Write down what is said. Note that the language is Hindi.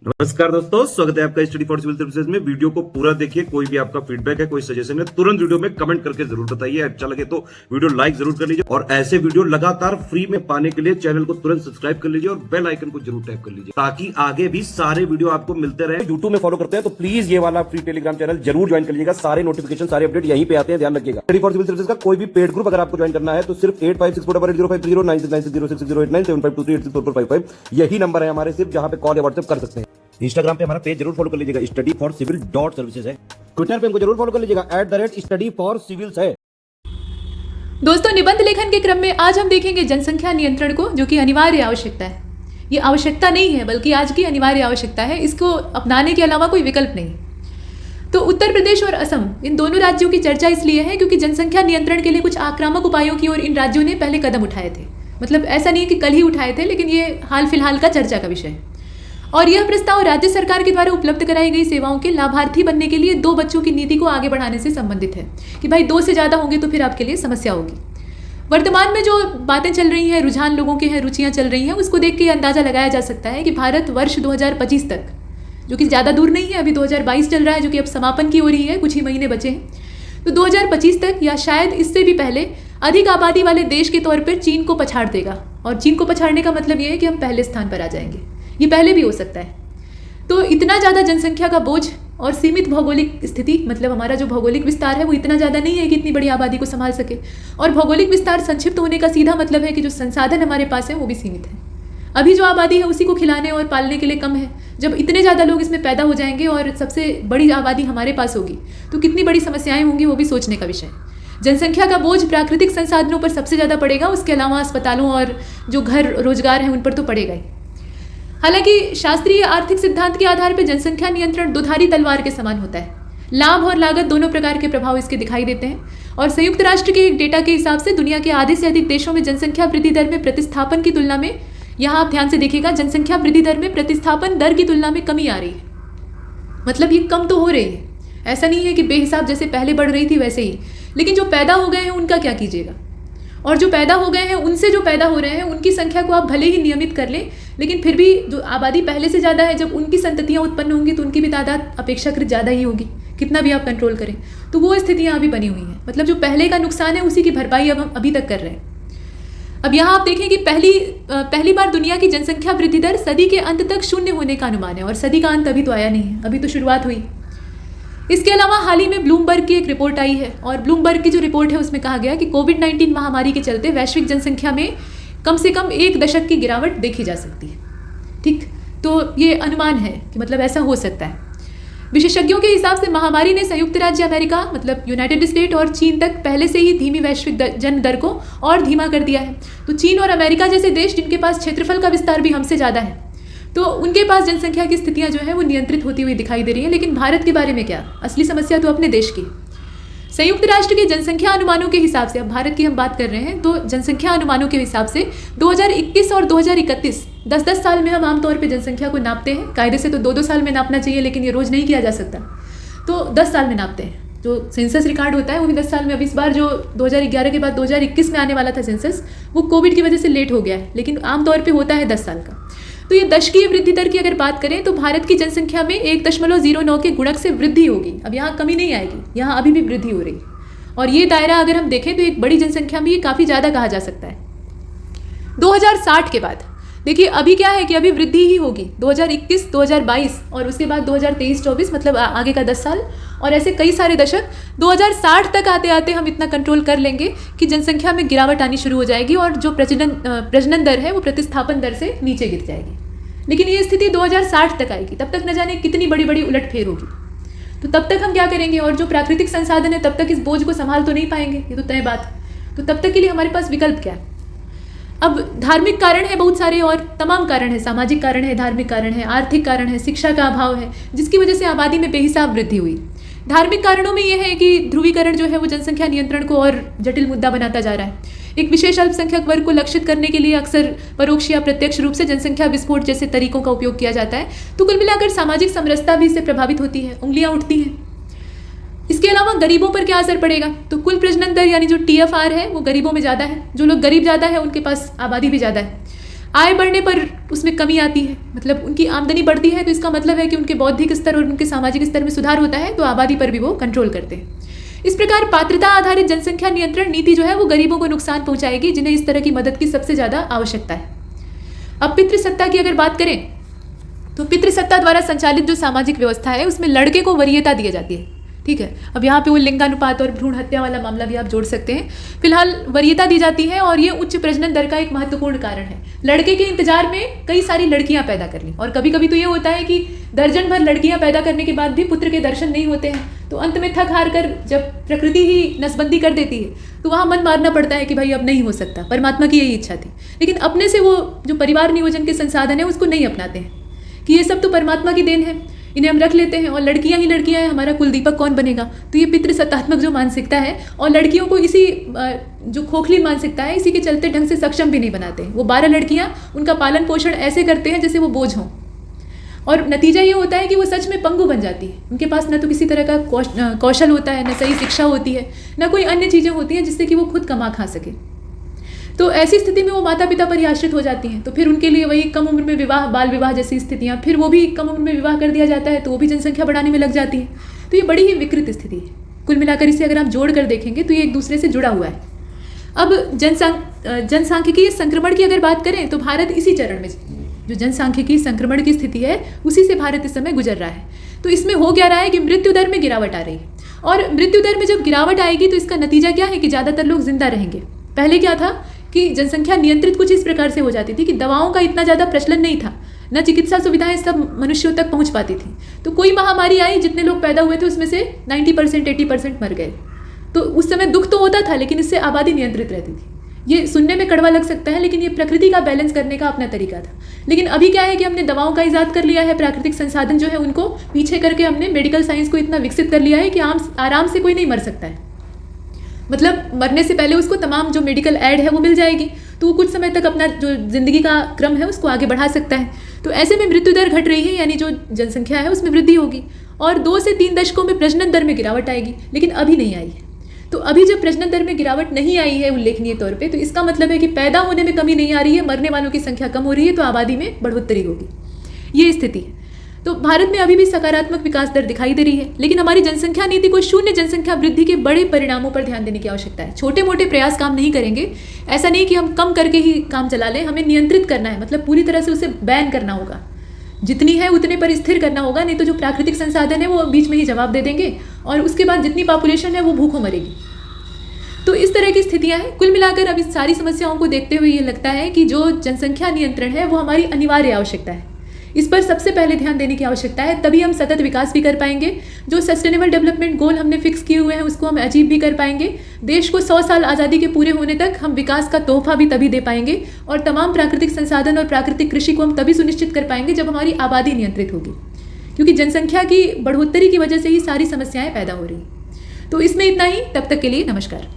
नमस्कार दोस्तों, स्वागत है आपका स्टडी फॉर सिविल सर्विसेज में। वीडियो को पूरा देखिए। कोई भी आपका फीडबैक है, कोई सजेशन है, तुरंत वीडियो में कमेंट करके जरूर बताइए। अच्छा लगे तो वीडियो लाइक जरूर कर लीजिए और ऐसे वीडियो लगातार फ्री में पाने के लिए चैनल को तुरंत सब्सक्राइब कर लीजिए और बेल आइकन को जरूर टैप कर लीजिए ताकि आगे भी सारे वीडियो आपको मिलते रहे। यूट्यूब में फॉलो करते हैं तो प्लीज ये वाला फ्री टेलीग्राम चैनल जरूर ज्वाइन कर लीजिएगा। सारे नोटिफिकेशन, सारे अपडेट यहीं पे आते हैं, ध्यान रखिएगा। स्टडी फॉर सिविल सर्विसेज का कोई भी पेड ग्रुप अगर आपको ज्वाइन करना है तो सिर्फ 856480560660897523864455 यही नंबर है हमारे, सिर्फ जहां पे कॉल या व्हाट्सएप कर सकते हैं। इंस्टाग्राम पे हमारा पेज जरूर फॉलो कर लीजिएगा, studyforcivil.services है। ट्विटर पे हमको जरूर फॉलो कर लीजिएगा, @studyforcivils है। दोस्तों, निबंध लेखन के क्रम में आज हम देखेंगे जनसंख्या नियंत्रण को, जो कि अनिवार्य आवश्यकता है। ये आवश्यकता नहीं है बल्कि आज की अनिवार्य आवश्यकता है। इसको अपनाने के अलावा कोई विकल्प नहीं। तो उत्तर प्रदेश और असम, इन दोनों राज्यों की चर्चा इसलिए है क्योंकि जनसंख्या नियंत्रण के लिए कुछ आक्रामक उपायों की ओर इन राज्यों ने पहले कदम उठाए थे। मतलब ऐसा नहीं कि कल ही उठाए थे, लेकिन ये हाल फिलहाल का चर्चा का विषय है। और यह प्रस्ताव राज्य सरकार के द्वारा उपलब्ध कराई गई सेवाओं के लाभार्थी बनने के लिए 2 बच्चों की नीति को आगे बढ़ाने से संबंधित है कि भाई 2 से ज़्यादा होंगे तो फिर आपके लिए समस्या होगी। वर्तमान में जो बातें चल रही हैं, रुझान लोगों के हैं, रुचियां चल रही हैं, उसको देख के अंदाजा लगाया जा सकता है कि भारत वर्ष 2025 तक, जो कि ज़्यादा दूर नहीं है, अभी 2022 चल रहा है जो कि अब समापन की ओर ही है, कुछ ही महीने बचे हैं, तो 2025 तक या शायद इससे भी पहले अधिक आबादी वाले देश के तौर पर चीन को पछाड़ देगा। और चीन को पछाड़ने का मतलब ये है कि हम पहले स्थान पर आ जाएंगे। ये पहले भी हो सकता है। तो इतना ज़्यादा जनसंख्या का बोझ और सीमित भौगोलिक स्थिति, मतलब हमारा जो भौगोलिक विस्तार है वो इतना ज़्यादा नहीं है कि इतनी बड़ी आबादी को संभाल सके। और भौगोलिक विस्तार संक्षिप्त होने का सीधा मतलब है कि जो संसाधन हमारे पास है वो भी सीमित है। अभी जो आबादी है उसी को खिलाने और पालने के लिए कम है। जब इतने ज़्यादा लोग इसमें पैदा हो जाएंगे और सबसे बड़ी आबादी हमारे पास होगी तो कितनी बड़ी समस्याएं होंगी, वो भी सोचने का विषय है। जनसंख्या का बोझ प्राकृतिक संसाधनों पर सबसे ज़्यादा पड़ेगा, उसके अलावा अस्पतालों और जो घर रोजगार हैं उन पर तो पड़ेगा ही। हालांकि शास्त्रीय आर्थिक सिद्धांत के आधार पर जनसंख्या नियंत्रण दुधारी तलवार के समान होता है। लाभ और लागत दोनों प्रकार के प्रभाव इसके दिखाई देते हैं। और संयुक्त राष्ट्र के एक डेटा के हिसाब से दुनिया के आधे से अधिक देशों में जनसंख्या वृद्धि दर में प्रतिस्थापन की तुलना में, यहाँ आप ध्यान से देखिएगा, जनसंख्या वृद्धि दर में प्रतिस्थापन दर की तुलना में कमी आ रही है। मतलब ये कम तो हो रही है, ऐसा नहीं है कि बेहिसाब जैसे पहले बढ़ रही थी वैसे ही। लेकिन जो पैदा हो गए हैं उनका क्या कीजिएगा? और जो पैदा हो गए हैं उनसे जो पैदा हो रहे हैं उनकी संख्या को आप भले ही नियमित कर लें, लेकिन फिर भी जो आबादी पहले से ज़्यादा है, जब उनकी संततियाँ उत्पन्न होंगी तो उनकी भी तादाद अपेक्षाकृत ज़्यादा ही होगी, कितना भी आप कंट्रोल करें। तो वो स्थितियाँ अभी बनी हुई हैं। मतलब जो पहले का नुकसान है उसी की भरपाई अब हम अभी तक कर रहे हैं। अब यहाँ आप देखें कि पहली बार दुनिया की जनसंख्या वृद्धि दर सदी के अंत तक 0 होने का अनुमान है। और सदी का अंत अभी तो आया नहीं है, अभी तो शुरुआत हुई। इसके अलावा हाल ही में ब्लूमबर्ग की एक रिपोर्ट आई है और ब्लूमबर्ग की जो रिपोर्ट है उसमें कहा गया कि कोविड-19 महामारी के चलते वैश्विक जनसंख्या में कम से कम 1 दशक की गिरावट देखी जा सकती है। ठीक, तो ये अनुमान है कि मतलब ऐसा हो सकता है। विशेषज्ञों के हिसाब से महामारी ने संयुक्त राज्य अमेरिका, मतलब यूनाइटेड स्टेट और चीन तक पहले से ही धीमी वैश्विक जन्म दर को और धीमा कर दिया है। तो चीन और अमेरिका जैसे देश जिनके पास क्षेत्रफल का विस्तार भी हमसे ज़्यादा है, तो उनके पास जनसंख्या की स्थितियां जो है वो नियंत्रित होती हुई दिखाई दे रही है। लेकिन भारत के बारे में क्या? असली समस्या तो अपने देश की। संयुक्त राष्ट्र के जनसंख्या अनुमानों के हिसाब से, अब भारत की हम बात कर रहे हैं, तो जनसंख्या अनुमानों के हिसाब से 2021 और 2031 10-10 साल में हम आमतौर पर जनसंख्या को नापते हैं। कायदे से तो 2-2 साल में नापना चाहिए, लेकिन ये रोज़ नहीं किया जा सकता, तो 10 साल में नापते हैं। जो सेंसस रिकॉर्ड होता है वो भी 10 साल में। अब इस बार जो 2011 के बाद 2021 में आने वाला था सेंसस, वो कोविड की वजह से लेट हो गया है, लेकिन आमतौर पर होता है 10 साल का। तो ये दशकीय वृद्धि दर की अगर बात करें तो भारत की जनसंख्या में 1.09 के गुणक से वृद्धि होगी। अब यहाँ कमी नहीं आएगी, यहाँ अभी भी वृद्धि हो रही। और ये दायरा अगर हम देखें तो एक बड़ी जनसंख्या में ये काफ़ी ज़्यादा कहा जा सकता है। 2060 के बाद देखिए अभी क्या है कि अभी वृद्धि ही होगी 2021, 2022 और उसके बाद 2023-24, मतलब आगे का 10 साल और ऐसे कई सारे दशक। 2060 तक आते आते हम इतना कंट्रोल कर लेंगे कि जनसंख्या में गिरावट आनी शुरू हो जाएगी और जो प्रजनन दर है वो प्रतिस्थापन दर से नीचे गिर जाएगी। लेकिन ये स्थिति 2060 तक आएगी, तब तक न जाने कितनी बड़ी बड़ी उलटफेर होगी। तो तब तक हम क्या करेंगे? और जो प्राकृतिक संसाधन है तब तक इस बोझ को संभाल तो नहीं पाएंगे, ये तो तय बात। तो तब तक के लिए हमारे पास विकल्प क्या है? अब धार्मिक कारण है बहुत सारे और तमाम कारण है, सामाजिक कारण है, धार्मिक कारण है, आर्थिक कारण है, शिक्षा का अभाव है, जिसकी वजह से आबादी में बेहिसाब वृद्धि हुई। धार्मिक कारणों में यह है कि ध्रुवीकरण जो है वो जनसंख्या नियंत्रण को और जटिल मुद्दा बनाता जा रहा है। एक विशेष अल्पसंख्यक वर्ग को लक्षित करने के लिए अक्सर परोक्ष या प्रत्यक्ष रूप से जनसंख्या विस्फोट जैसे तरीकों का उपयोग किया जाता है। तो कुल मिलाकर सामाजिक समरसता भी इससे प्रभावित होती है, उंगलियां उठती हैं। इसके अलावा गरीबों पर क्या असर पड़ेगा? तो कुल प्रजनन दर यानी जो TFR है वो गरीबों में ज़्यादा है। जो लोग गरीब ज़्यादा है उनके पास आबादी भी ज़्यादा है। आय बढ़ने पर उसमें कमी आती है, मतलब उनकी आमदनी बढ़ती है तो इसका मतलब है कि उनके बौद्धिक स्तर और उनके सामाजिक स्तर में सुधार होता है, तो आबादी पर भी वो कंट्रोल करते हैं। इस प्रकार पात्रता आधारित जनसंख्या नियंत्रण नीति जो है वो गरीबों को नुकसान पहुंचाएगी, जिन्हें इस तरह की मदद की सबसे ज़्यादा आवश्यकता है। अब पितृसत्ता की अगर बात करें तो पितृसत्ता द्वारा संचालित जो सामाजिक व्यवस्था है उसमें लड़के को वरीयता दी जाती है, ठीक है। अब यहाँ पे वो लिंगानुपात और भ्रूण हत्या वाला मामला भी आप जोड़ सकते हैं। फिलहाल वरीयता दी जाती है और ये उच्च प्रजनन दर का एक महत्वपूर्ण कारण है। लड़के के इंतजार में कई सारी लड़कियां पैदा कर ली, और कभी कभी तो ये होता है कि दर्जन भर लड़कियां पैदा करने के बाद भी पुत्र के दर्शन नहीं होते हैं, तो अंत में थक हार कर जब प्रकृति ही नसबंदी कर देती है तो वहाँ मन मारना पड़ता है कि भाई अब नहीं हो सकता। परमात्मा की यही इच्छा थी, लेकिन अपने से वो जो परिवार नियोजन के संसाधन है उसको नहीं अपनाते हैं कि ये सब तो परमात्मा की देन है, इन्हें हम रख लेते हैं और लड़कियां ही लड़कियां हैं, हमारा कुल दीपक कौन बनेगा। तो ये पितृसत्तात्मक जो मानसिकता है, और लड़कियों को इसी जो खोखली मानसिकता है इसी के चलते ढंग से सक्षम भी नहीं बनाते। वो 12 लड़कियां उनका पालन पोषण ऐसे करते हैं जैसे वो बोझ हों, और नतीजा ये होता है कि वो सच में पंगु बन जाती है। उनके पास न तो किसी तरह का कौशल होता है, न सही शिक्षा होती है, न कोई अन्य चीज़ें होती हैं जिससे कि वो खुद कमा खा सके। तो ऐसी स्थिति में वो माता पिता पर ही आश्रित हो जाती हैं। तो फिर उनके लिए वही कम उम्र में विवाह, बाल विवाह जैसी स्थितियाँ, फिर वो भी कम उम्र में विवाह कर दिया जाता है तो वो भी जनसंख्या बढ़ाने में लग जाती है। तो ये बड़ी ही विकृत स्थिति है। कुल मिलाकर इसे अगर आप जोड़ कर देखेंगे तो ये एक दूसरे से जुड़ा हुआ है। अब जनसांख्यिकीय संक्रमण की अगर बात करें तो भारत इसी चरण में, जो जनसांख्यिकीय संक्रमण की स्थिति है उसी से भारत इस समय गुजर रहा है। तो इसमें हो क्या रहा है कि मृत्यु दर में गिरावट आ रही है, और मृत्यु दर में जब गिरावट आएगी तो इसका नतीजा क्या है कि ज़्यादातर लोग जिंदा रहेंगे। पहले क्या था कि जनसंख्या नियंत्रित कुछ इस प्रकार से हो जाती थी कि दवाओं का इतना ज़्यादा प्रचलन नहीं था, न चिकित्सा सुविधाएं सब मनुष्यों तक पहुंच पाती थी। तो कोई महामारी आई, जितने लोग पैदा हुए थे उसमें से 90% 80% मर गए। तो उस समय दुख तो होता था, लेकिन इससे आबादी नियंत्रित रहती थी। ये सुनने में कड़वा लग सकता है, लेकिन ये प्रकृति का बैलेंस करने का अपना तरीका था। लेकिन अभी क्या है कि हमने दवाओं का इजाद कर लिया है, प्राकृतिक संसाधन जो है उनको पीछे करके हमने मेडिकल साइंस को इतना विकसित कर लिया है कि आराम से कोई नहीं मर सकता है। मतलब मरने से पहले उसको तमाम जो मेडिकल एड है वो मिल जाएगी, तो वो कुछ समय तक अपना जो ज़िंदगी का क्रम है उसको आगे बढ़ा सकता है। तो ऐसे में मृत्यु दर घट रही है, यानी जो जनसंख्या है उसमें वृद्धि होगी, और 2 से 3 दशकों में प्रजनन दर में गिरावट आएगी, लेकिन अभी नहीं आई है। तो अभी जब प्रजनन दर में गिरावट नहीं आई है उल्लेखनीय तौर पे, तो इसका मतलब है कि पैदा होने में कमी नहीं आ रही है, मरने वालों की संख्या कम हो रही है, तो आबादी में बढ़ोतरी होगी। ये स्थिति है। तो भारत में अभी भी सकारात्मक विकास दर दिखाई दे रही है, लेकिन हमारी जनसंख्या नीति को शून्य जनसंख्या वृद्धि के बड़े परिणामों पर ध्यान देने की आवश्यकता है। छोटे मोटे प्रयास काम नहीं करेंगे। ऐसा नहीं कि हम कम करके ही काम चला लें, हमें नियंत्रित करना है, मतलब पूरी तरह से उसे बैन करना होगा। जितनी है उतने पर स्थिर करना होगा, नहीं तो जो प्राकृतिक संसाधन है वो बीच में ही जवाब दे देंगे, और उसके बाद जितनी पॉपुलेशन है वो भूखों मरेगी। तो इस तरह की स्थितियां हैं। कुल मिलाकर अब इस सारी समस्याओं को देखते हुए ये लगता है कि जो जनसंख्या नियंत्रण है वो हमारी अनिवार्य आवश्यकता है। इस पर सबसे पहले ध्यान देने की आवश्यकता है, तभी हम सतत विकास भी कर पाएंगे। जो सस्टेनेबल डेवलपमेंट गोल हमने फिक्स किए हुए हैं उसको हम अचीव भी कर पाएंगे। देश को 100 साल आज़ादी के पूरे होने तक हम विकास का तोहफा भी तभी दे पाएंगे, और तमाम प्राकृतिक संसाधन और प्राकृतिक कृषि को हम तभी सुनिश्चित कर पाएंगे जब हमारी आबादी नियंत्रित होगी, क्योंकि जनसंख्या की बढ़ोतरी की वजह से ही सारी समस्याएं पैदा हो रही। तो इसमें इतना ही, तब तक के लिए नमस्कार।